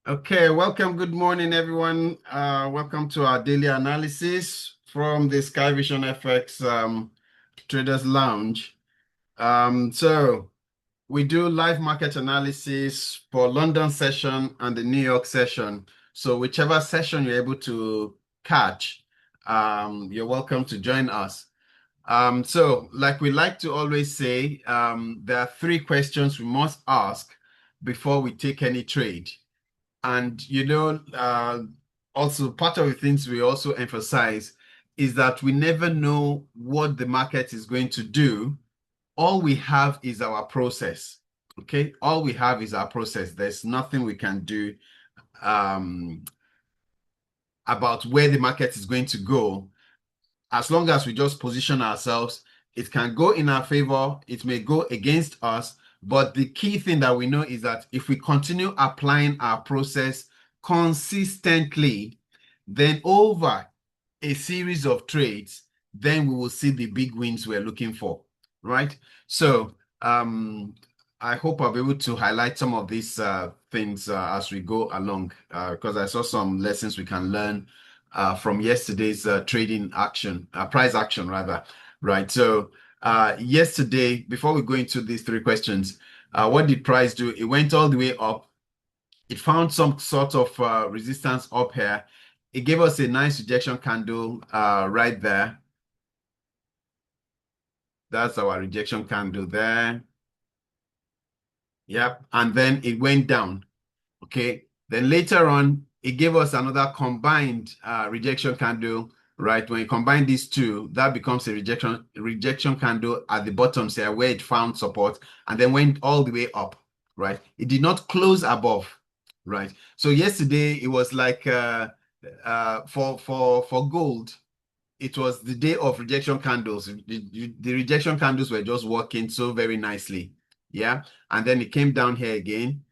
Okay, welcome. Good morning, everyone. Welcome to our daily analysis from the Sky Vision FX Traders Lounge. So we do live market analysis for London session and the New York session. So whichever session you're able to catch, you're welcome to join us. So like we like to always say, there are three questions we must ask before we take any trade. And also part of the things we also emphasize is that we never know what the market is going to do. All we have is our process. Okay, all we have is our process. There's nothing we can do um, about where the market is going to go. As long as we just position ourselves, it can go in our favor, it may go against us. But the key thing that we know is that if we continue applying our process consistently, then over a series of trades, then we will see the big wins we're looking for, right? So I hope I'll be able to highlight some of these things as we go along, because I saw some lessons we can learn from yesterday's trading action, price action rather, right? So yesterday, before we go into these three questions, what did price do? It went all the way up. It found some sort of resistance up here. It gave us a nice rejection candle right there. That's our rejection candle there. Yep. And then it went down. Okay. Then later on, it gave us another combined rejection candle, right? When you combine these two, that becomes a rejection candle at the bottom here where it found support and then went all the way up, right? It did not close above, right? So yesterday it was like for gold, it was the day of rejection candles. The rejection candles were just working so very nicely. Yeah. And then it came down here again.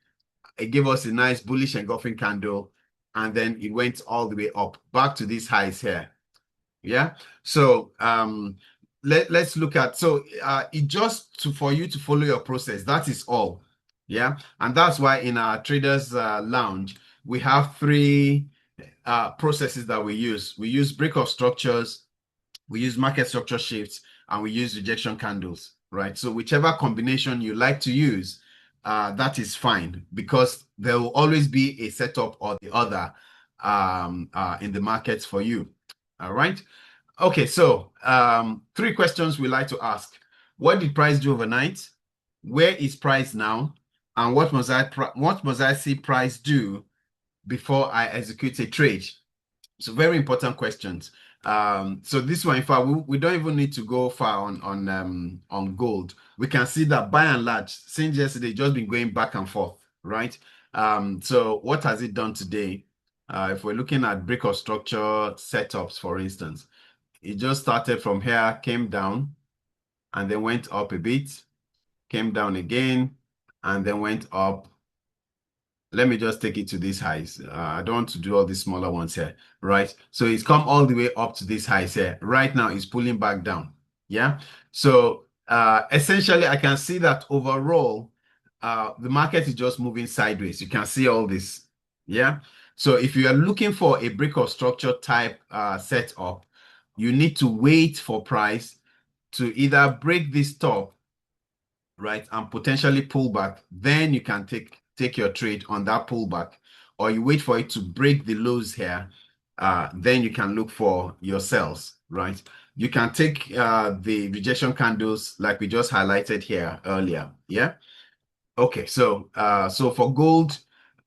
It gave us a nice bullish engulfing candle. And then it went all the way up back to these highs here. Yeah. So let's look at it just for you to follow your process. That is all. Yeah. And that's why in our traders lounge, we have three processes that we use. We use breakout structures, we use market structure shifts, and we use rejection candles, right? So whichever combination you like to use, that is fine because there will always be a setup or the other in the markets for you. All right. Okay, so three questions we like to ask. What did price do overnight? Where is price now? And what must I see price do before I execute a trade? So very important questions. So this one, in fact, we don't even need to go far on gold. We can see that by and large, since yesterday, just been going back and forth, right? So what has it done today? If we're looking at breakout structure setups, for instance, it just started from here, came down, and then went up a bit, came down again, and then went up. Let me just take it to these highs. I don't want to do all these smaller ones here, right? So it's come all the way up to these highs here. Right now, it's pulling back down. Yeah. So essentially, I can see that overall, the market is just moving sideways. You can see all this. Yeah. So if you are looking for a breakout structure type setup, you need to wait for price to either break this top, right, and potentially pull back. Then you can take your trade on that pullback, or you wait for it to break the lows here. Then you can look for your sells, right? You can take the rejection candles like we just highlighted here earlier. Yeah. Okay. So for gold,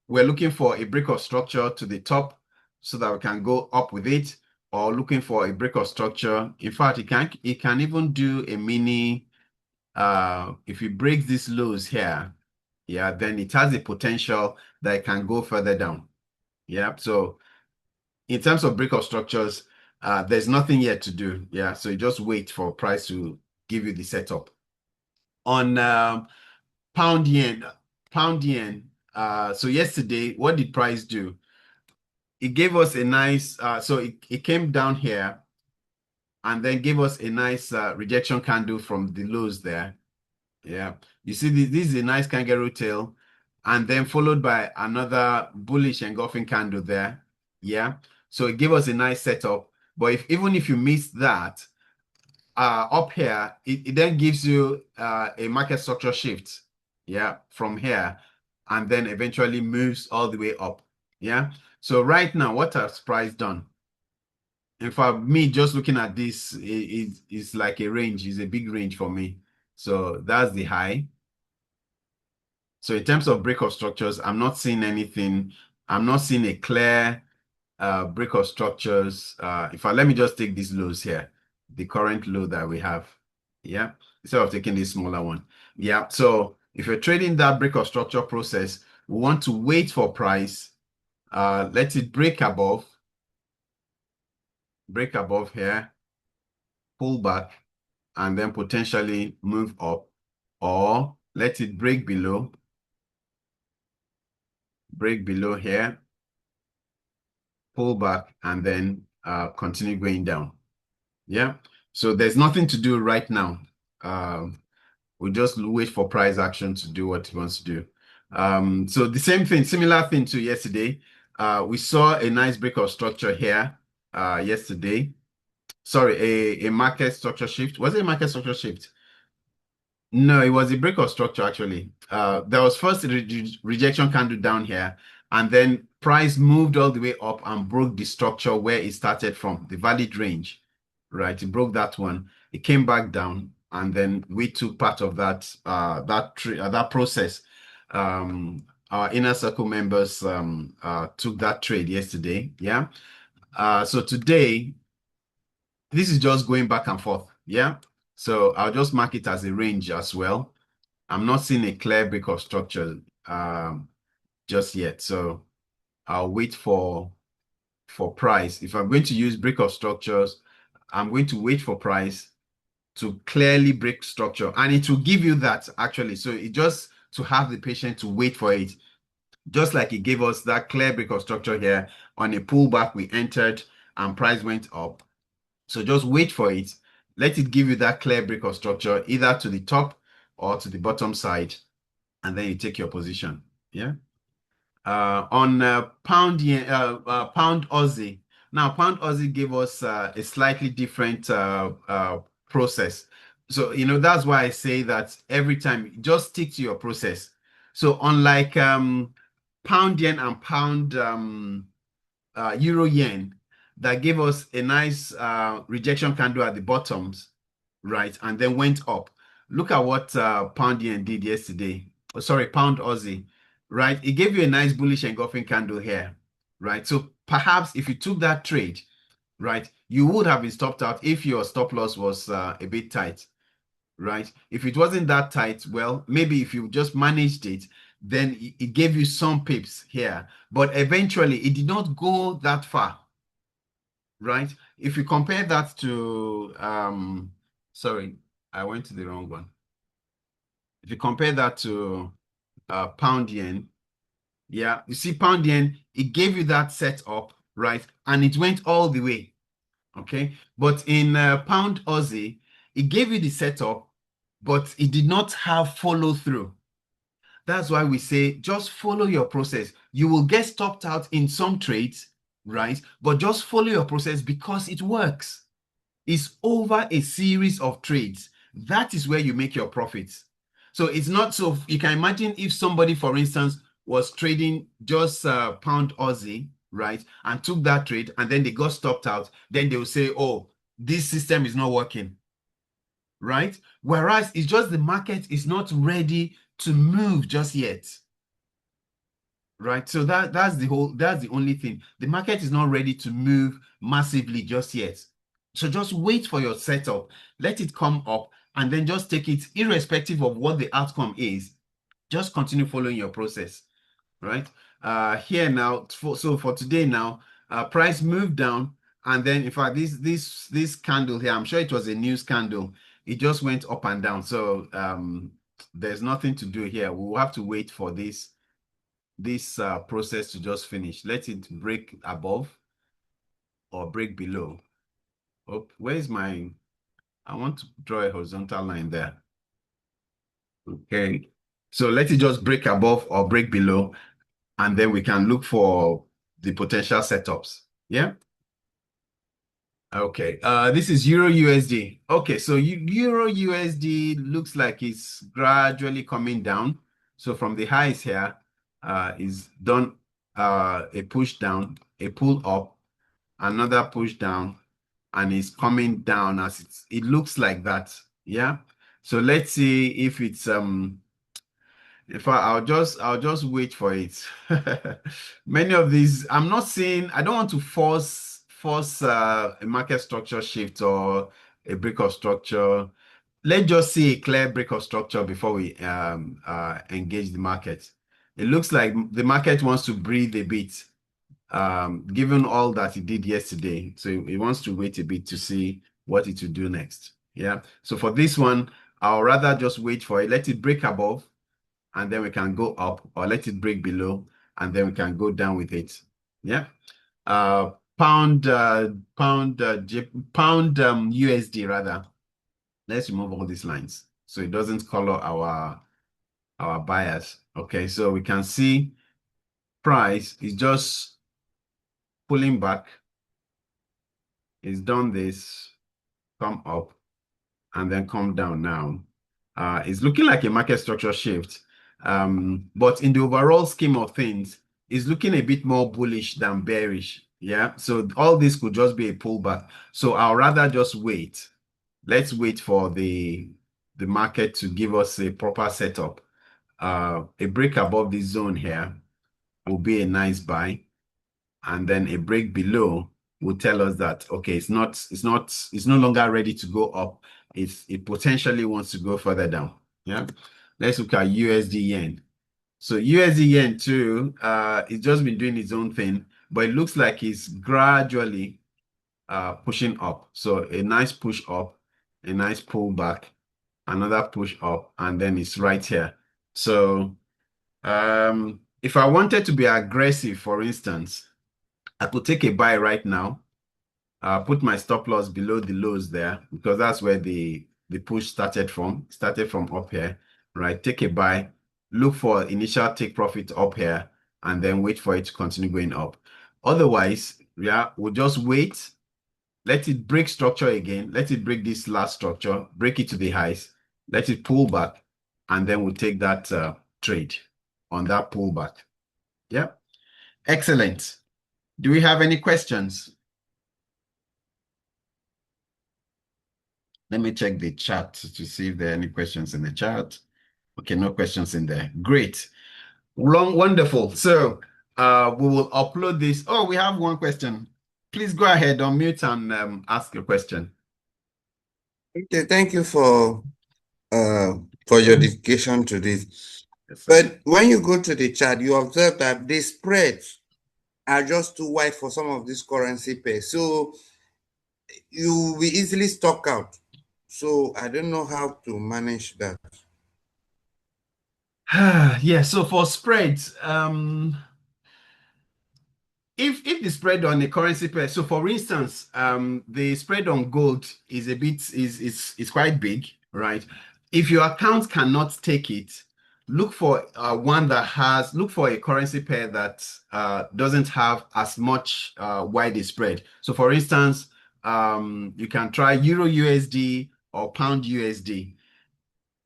we're looking for a breakout structure to the top so that we can go up with it, or looking for a breakout structure. In fact, it can even do a mini. If it breaks these lows here, yeah, then it has the potential that it can go further down. Yeah. So in terms of breakout structures, there's nothing yet to do. Yeah. So you just wait for price to give you the setup. On pound yen, pound yen. So yesterday, what did price do? It gave us a nice, so it came down here and then gave us a nice rejection candle from the lows there. Yeah. You see, this is a nice kangaroo tail. and then followed by another bullish engulfing candle there. Yeah. So it gave us a nice setup. But even if you miss that, up here, it then gives you a market structure shift. Yeah, from here, and then eventually moves all the way up. Yeah. So right now, what has price done? And for me, just looking at this, it's like a range, it's a big range for me. So that's the high. So in terms of break of structures, I'm not seeing anything. I'm not seeing a clear break of structures. In fact, let me just take these lows here, the current low that we have. Yeah, instead of taking this smaller one. Yeah, so if you're trading that break of structure process, we want to wait for price. Let it break above here, pull back, and then potentially move up, or let it break below here, pull back, and then continue going down. Yeah, so there's nothing to do right now. We just wait for price action to do what it wants to do. So the same thing, similar thing to yesterday. We saw a nice break of structure here yesterday. Sorry, a market structure shift. Was it a market structure shift? No, it was a break of structure actually. There was first a rejection candle down here, and then price moved all the way up and broke the structure where it started from, the valid range, right? It broke that one. It came back down, and then we took part of that process. Our inner circle members took that trade yesterday. Yeah. So today, this is just going back and forth. Yeah. So I'll just mark it as a range as well. I'm not seeing a clear break of structure just yet. So I'll wait for price. If I'm going to use break of structures, I'm going to wait for price to clearly break structure. And it will give you that actually. So it just to have the patience to wait for it. Just like it gave us that clear break of structure here on a pullback, we entered and price went up. So just wait for it. Let it give you that clear break of structure either to the top or to the bottom side, and then you take your position. Yeah. On pound yen, pound Aussie. Now, pound Aussie gave us a slightly different process. So, that's why I say that every time, just stick to your process. So, unlike pound yen and pound euro yen, that gave us a nice rejection candle at the bottoms, right? And then went up. Look at what pound yen did yesterday. Oh, sorry, pound Aussie, right? It gave you a nice bullish engulfing candle here, right? So perhaps if you took that trade, right, you would have been stopped out if your stop loss was a bit tight, right? If it wasn't that tight, well, maybe if you just managed it, then it gave you some pips here, but eventually it did not go that far, right? If you compare that to, sorry, I went to the wrong one. If you compare that to pound yen, yeah, you see pound yen, it gave you that setup, right? And it went all the way, okay? But in pound Aussie, it gave you the setup, but it did not have follow through. That's why we say just follow your process. You will get stopped out in some trades, right? But just follow your process because it works. It's over a series of trades. That is where you make your profits. So it's not so you can imagine if somebody, for instance, was trading just pound Aussie, right? And took that trade and then they got stopped out, then they will say, oh, this system is not working, right? Whereas it's just the market is not ready to move just yet, right? So that's the only thing. The market is not ready to move massively just yet. So just wait for your setup, let it come up, and then just take it irrespective of what the outcome is. Just continue following your process, right? Here now, so for today now, price moved down, and then in fact this candle here, I'm sure it was a news candle. It just went up and down. So there's nothing to do here. We will have to wait for this process to just finish. Let it break above or break below. Oh, where's I want to draw a horizontal line there. Okay. So let it just break above or break below, and then we can look for the potential setups. Yeah. Okay. This is Euro USD. Okay, so Euro USD looks like it's gradually coming down. So from the highs here, is done a push down, a pull up, another push down, and it's coming down as it looks like that. Yeah. So let's see if it's in fact, I'll just wait for it. Many of these, I'm not saying I don't want to force a market structure shift or a break of structure. Let's just see a clear break of structure before we engage the market. It looks like the market wants to breathe a bit, given all that it did yesterday. So it wants to wait a bit to see what it will do next. Yeah. So for this one, I'll rather just wait for it, let it break above, and then we can go up, or let it break below and then we can go down with it. Yeah. Pound USD rather. Let's remove all these lines so it doesn't color our buyers. Okay, so we can see price is just pulling back. It's done this, come up, and then come down now. It's looking like a market structure shift. But in the overall scheme of things, it's looking a bit more bullish than bearish. Yeah. So all this could just be a pullback. So I'll rather just wait. Let's wait for the market to give us a proper setup. A break above this zone here will be a nice buy, and then a break below will tell us that okay, it's no longer ready to go up. It potentially wants to go further down. Yeah. Let's look at USD yen. So USD yen too, it's just been doing its own thing, but it looks like it's gradually pushing up. So a nice push up, a nice pullback, another push up, and then it's right here. So if I wanted to be aggressive, for instance, I could take a buy right now, put my stop loss below the lows there because that's where the push started from. Started from up here, right? Take a buy, look for initial take profit up here, and then wait for it to continue going up. Otherwise, yeah, we'll just wait, let it break structure again, let it break this last structure, break it to the highs, let it pull back, and then we'll take that trade on that pullback. Yeah, excellent. Do we have any questions? Let me check the chat to see if there are any questions in the chat. Okay, no questions in there. Great. Wonderful. So we will upload this. Oh, we have one question. Please go ahead, unmute and ask your question. Okay, thank you for your dedication to this. Yes, but when you go to the chart, you observe that the spreads are just too wide for some of these currency pairs. So you will be easily stuck out. So I don't know how to manage that. Yeah, so for spreads, if the spread on a currency pair, so for instance, the spread on gold is a bit is quite big, right? If your account cannot take it, look for look for a currency pair that doesn't have as much wide a spread. So for instance, you can try Euro USD or Pound USD.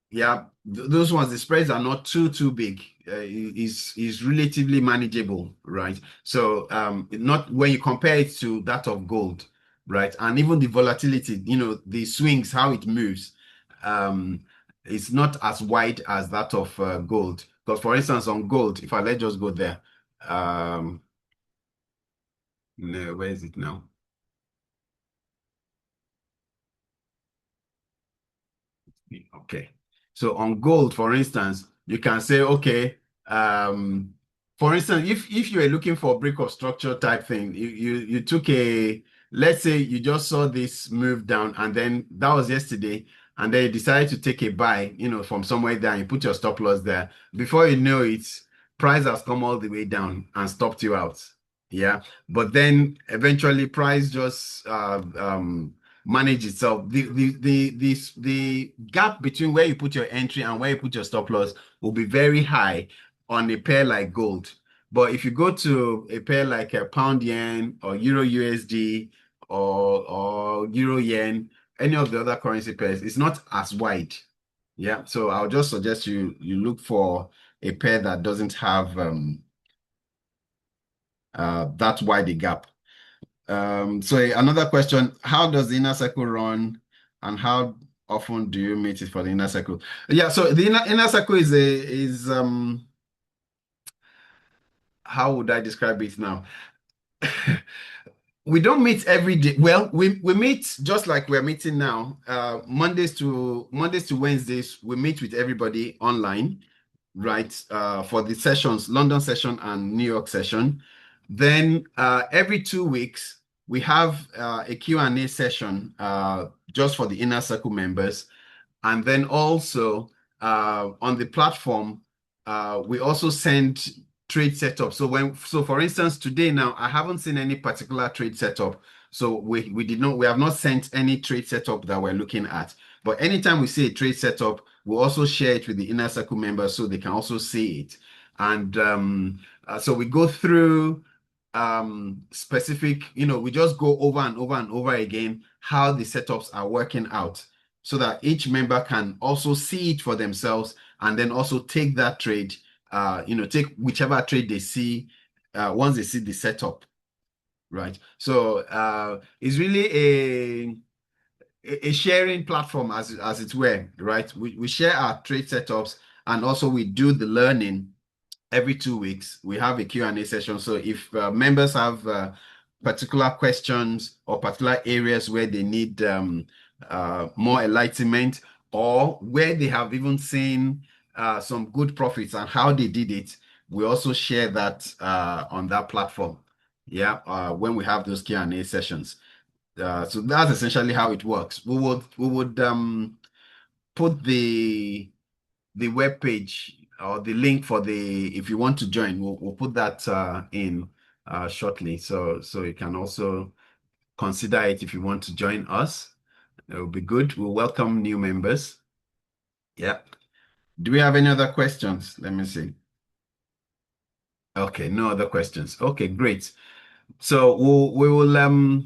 Yeah, those ones, the spreads are not too big. Is relatively manageable, right? So not when you compare it to that of gold, right? And even the volatility, the swings, how it moves, um, it's not as wide as that of gold. Because for instance, on gold, if let's just go there, no, where is it now? Okay. So on gold, for instance, you can say, okay, for instance, if you were looking for a break of structure type thing, you took let's say you just saw this move down and then that was yesterday, and then you decided to take a buy, from somewhere there, and you put your stop loss there. Before you know it, price has come all the way down and stopped you out. Yeah. But then eventually price just manage itself. The gap between where you put your entry and where you put your stop loss will be very high on a pair like gold. But if you go to a pair like a pound yen or euro USD or euro yen, any of the other currency pairs, it's not as wide. Yeah. So I'll just suggest you look for a pair that doesn't have that wide a gap. So another question, how does the inner circle run and how often do you meet it for the inner circle? Yeah, so the inner circle is how would I describe it now? We don't meet every day. Well, we meet just like we're meeting now. Mondays to Wednesdays, we meet with everybody online, right? For the sessions, London session and New York session. Then every 2 weeks, we have a Q&A session just for the inner circle members. And then also on the platform, we also send trade setup. So for instance, today now, I haven't seen any particular trade setup. So we have not sent any trade setup that we're looking at. But anytime we see a trade setup, we'll also share it with the inner circle members so they can also see it. And so we go through specific, we just go over and over and over again how the setups are working out so that each member can also see it for themselves and then also take that trade, take whichever trade they see once they see the setup, right? So it's really a sharing platform as it were, right? We share our trade setups and also we do the learning every 2 weeks. We have a Q&A session. So if members have particular questions or particular areas where they need more enlightenment or where they have even seen some good profits and how they did it, we also share that on that platform. Yeah, when we have those Q&A sessions. So that's essentially how it works. We would put the web page or the link for the if you want to join, we'll put that in shortly. So you can also consider it if you want to join us. It will be good. We'll welcome new members. Yeah. Do we have any other questions? Let me see. Okay, no other questions. Okay, great. So we'll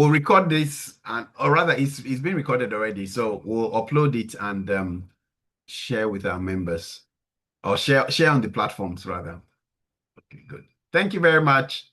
record this and or rather it's been recorded already. So we'll upload it and share with our members or share on the platforms rather. Okay, good. Thank you very much.